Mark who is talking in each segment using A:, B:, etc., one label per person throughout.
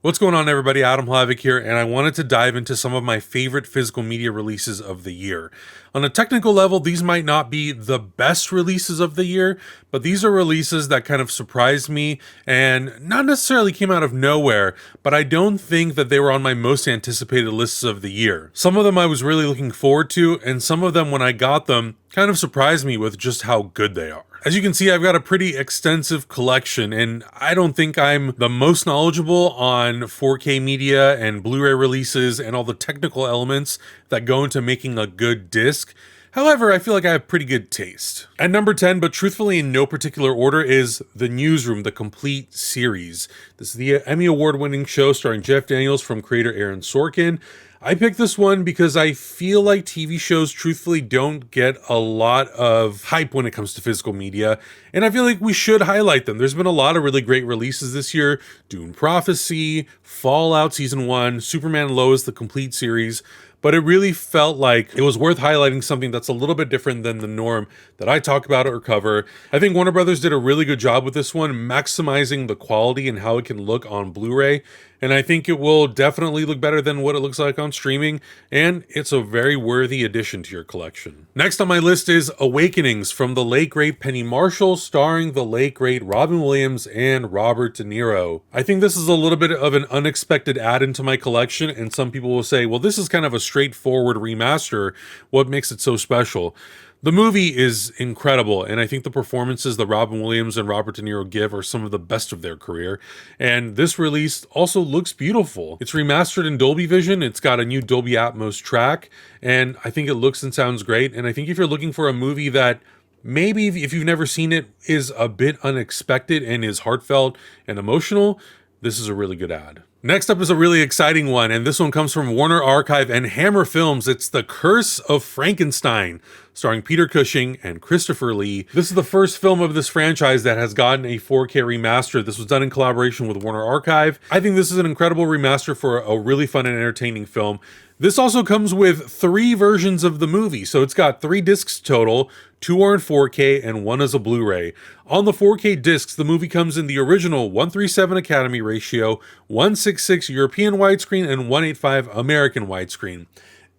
A: What's going on, everybody? Adam Hlavac here, and I wanted to dive into some of my favorite physical media releases of the year. On a technical level, these might not be the best releases of the year, but these are releases that kind of surprised me and not necessarily came out of nowhere, but I don't think that they were on my most anticipated lists of the year. Some of them I was really looking forward to, and some of them, when I got them, kind of surprised me with just how good they are. As you can see, I've got a pretty extensive collection, and I don't think I'm the most knowledgeable on 4K media and Blu-ray releases and all the technical elements that go into making a good disc. However, I feel like I have pretty good taste. At number 10, but truthfully in no particular order, is The Newsroom, the Complete Series. This is the Emmy Award-winning show starring Jeff Daniels from creator Aaron Sorkin. I picked this one because I feel like TV shows truthfully don't get a lot of hype when it comes to physical media, and I feel like we should highlight them. There's been a lot of really great releases this year: Dune Prophecy, Fallout Season 1, Superman Lois, the Complete Series, but it really felt like it was worth highlighting something that's a little bit different than the norm that I talk about or cover. I think Warner Brothers did a really good job with this one, maximizing the quality and how it can look on Blu-ray, and I think it will definitely look better than what it looks like on streaming, and it's a very worthy addition to your collection. Next on my list is Awakenings from the late great Penny Marshall, starring the late great Robin Williams and Robert De Niro. I think this is a little bit of an unexpected add into my collection, and some people will say, well, this is kind of a straightforward remaster. What makes it so special? The movie is incredible, and I think the performances that Robin Williams and Robert De Niro give are some of the best of their career, and this release also looks beautiful. It's remastered in Dolby Vision, it's got a new Dolby Atmos track, and I think it looks and sounds great, and I think if you're looking for a movie that maybe, if you've never seen it, is a bit unexpected and is heartfelt and emotional, this is a really good ad. Next up is a really exciting one, and this one comes from Warner Archive and Hammer Films. It's The Curse of Frankenstein, starring Peter Cushing and Christopher Lee. This is the first film of this franchise that has gotten a 4K remaster. This was done in collaboration with Warner Archive. I think this is an incredible remaster for a really fun and entertaining film. This also comes with 3 versions of the movie, so it's got 3 discs total. 2 are in 4K and 1 is a Blu-ray. On the 4K discs, the movie comes in the original 1:3:7 Academy ratio, 1:6:6 European widescreen, and 1:8:5 American widescreen.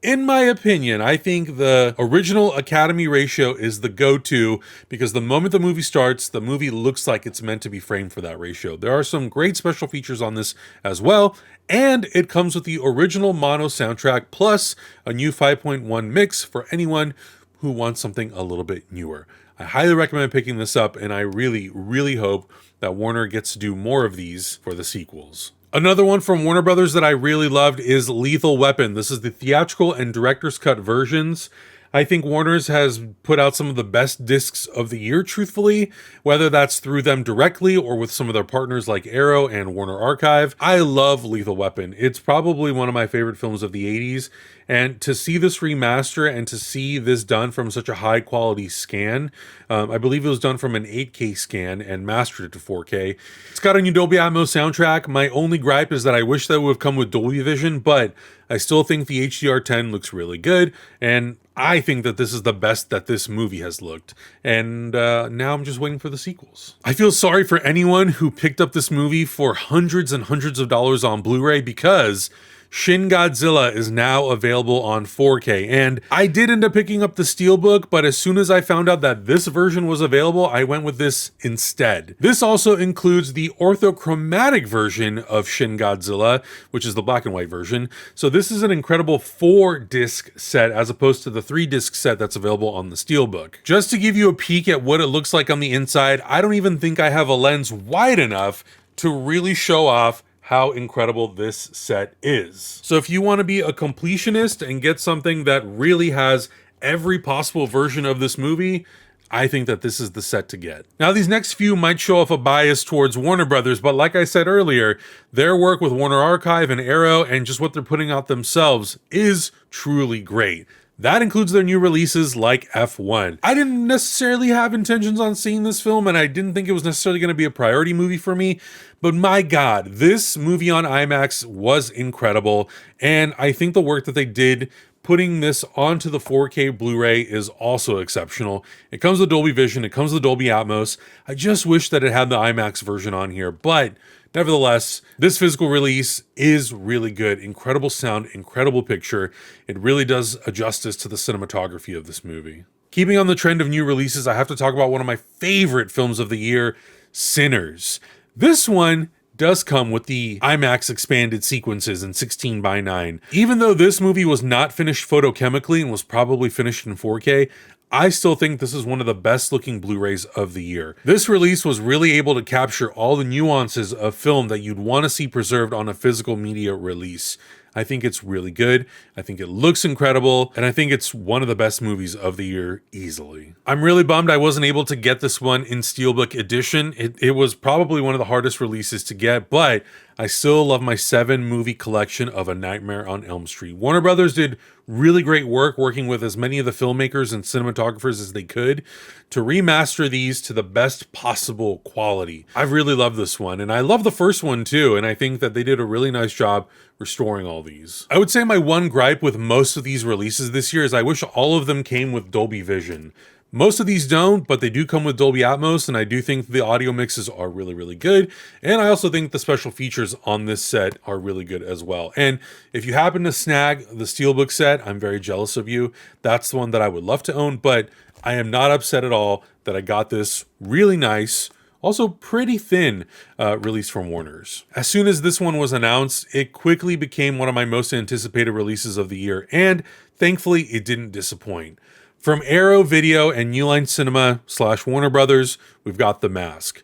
A: In my opinion, I think the original Academy ratio is the go-to because the moment the movie starts, the movie looks like it's meant to be framed for that ratio. There are some great special features on this as well, and it comes with the original mono soundtrack plus a new 5.1 mix for anyone who wants something a little bit newer. I highly recommend picking this up, and I really, really hope that Warner gets to do more of these for the sequels. Another one from Warner Brothers that I really loved is Lethal Weapon. This is the theatrical and director's cut versions. I think Warner's has put out some of the best discs of the year, truthfully, whether that's through them directly or with some of their partners like Arrow and Warner Archive. I love Lethal Weapon. It's probably one of my favorite films of the 80s, and to see this remaster and to see this done from such a high quality scan, I believe it was done from an 8K scan and mastered it to 4K. It's got a new Dolby Atmos soundtrack. My only gripe is that I wish that would have come with Dolby Vision, but I still think the HDR10 looks really good, and I think that this is the best that this movie has looked, and now I'm just waiting for the sequels. I feel sorry for anyone who picked up this movie for hundreds and hundreds of dollars on Blu-ray because Shin Godzilla is now available on 4K, and I did end up picking up the Steelbook, but as soon as I found out that this version was available, I went with this instead. This also includes the orthochromatic version of Shin Godzilla, which is the black and white version, so this is an incredible 4-disc set as opposed to the 3-disc set that's available on the Steelbook. Just to give you a peek at what it looks like on the inside, I don't even think I have a lens wide enough to really show off how incredible this set is. So if you want to be a completionist and get something that really has every possible version of this movie, I think that this is the set to get. Now, these next few might show off a bias towards Warner Brothers, but like I said earlier, their work with Warner Archive and Arrow and just what they're putting out themselves is truly great. That includes their new releases like F1. I didn't necessarily have intentions on seeing this film, and I didn't think it was necessarily going to be a priority movie for me, but my God, this movie on IMAX was incredible, and I think the work that they did putting this onto the 4K Blu-ray is also exceptional. It comes with Dolby Vision, it comes with Dolby Atmos. I just wish that it had the IMAX version on here, but nevertheless, this physical release is really good. Incredible sound, incredible picture. It really does a justice to the cinematography of this movie. Keeping on the trend of new releases, I have to talk about one of my favorite films of the year, Sinners. This one does come with the IMAX expanded sequences in 16:9. Even though this movie was not finished photochemically and was probably finished in 4K, I still think this is one of the best looking Blu-rays of the year. This release was really able to capture all the nuances of film that you'd want to see preserved on a physical media release. I think it's really good. I think it looks incredible. And I think it's one of the best movies of the year easily. I'm really bummed I wasn't able to get this one in Steelbook edition. It was probably one of the hardest releases to get, but I still love my 7-movie collection of A Nightmare on Elm Street. Warner Brothers did really great work working with as many of the filmmakers and cinematographers as they could to remaster these to the best possible quality. I really love this one, and I love the first one too, and I think that they did a really nice job restoring all these. I would say my one gripe with most of these releases this year is I wish all of them came with Dolby Vision. Most of these don't, but they do come with Dolby Atmos, and I do think the audio mixes are really, really good. And I also think the special features on this set are really good as well. And if you happen to snag the Steelbook set, I'm very jealous of you. That's the one that I would love to own, but I am not upset at all that I got this really nice, also pretty thin release from Warner's. As soon as this one was announced, it quickly became one of my most anticipated releases of the year, and thankfully it didn't disappoint. From Arrow Video and New Line Cinema / Warner Brothers, we've got The Mask.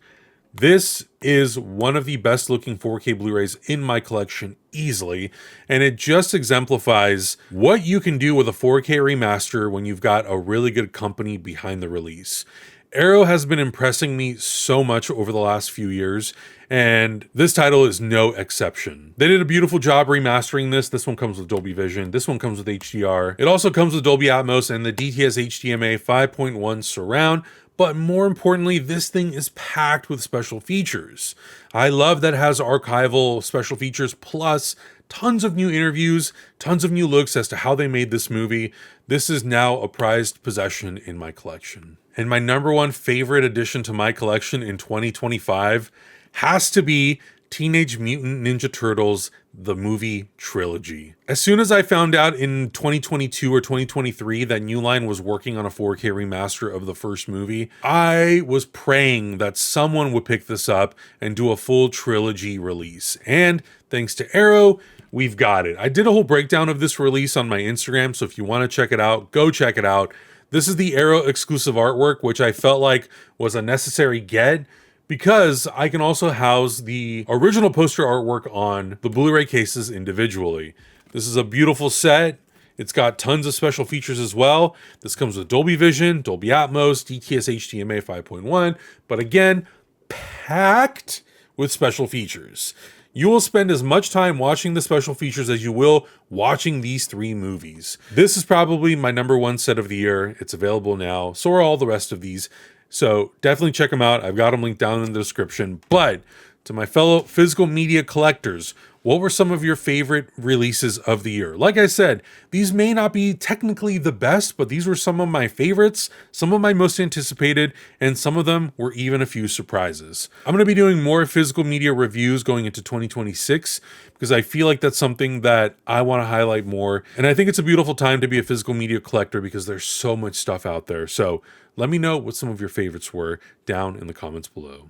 A: This is one of the best looking 4K Blu-rays in my collection easily, and it just exemplifies what you can do with a 4K remaster when you've got a really good company behind the release. Arrow has been impressing me so much over the last few years, and this title is no exception. They did a beautiful job remastering this. This one comes with Dolby Vision. This one comes with HDR. It also comes with Dolby Atmos and the DTS HDMA 5.1 surround. But more importantly, this thing is packed with special features. I love that it has archival special features plus tons of new interviews, tons of new looks as to how they made this movie. This is now a prized possession in my collection. And my number one favorite addition to my collection in 2025 has to be Teenage Mutant Ninja Turtles, the movie trilogy. As soon as I found out in 2022 or 2023 that New Line was working on a 4K remaster of the first movie, I was praying that someone would pick this up and do a full trilogy release. And thanks to Arrow, we've got it. I did a whole breakdown of this release on my Instagram, so if you want to check it out, go check it out. This is the Arrow exclusive artwork, which I felt like was a necessary get, because I can also house the original poster artwork on the Blu-ray cases individually. This is a beautiful set. It's got tons of special features as well. This comes with Dolby Vision, Dolby Atmos, DTS HDMA 5.1, but again, packed with special features. You will spend as much time watching the special features as you will watching these 3 movies. This is probably my number one set of the year. It's available now. So are all the rest of these. So definitely check them out. I've got them linked down in the description. But to my fellow physical media collectors, what were some of your favorite releases of the year? Like I said, these may not be technically the best, but these were some of my favorites, some of my most anticipated, and some of them were even a few surprises. I'm going to be doing more physical media reviews going into 2026 because I feel like that's something that I want to highlight more. And I think it's a beautiful time to be a physical media collector because there's so much stuff out there. So let me know what some of your favorites were down in the comments below.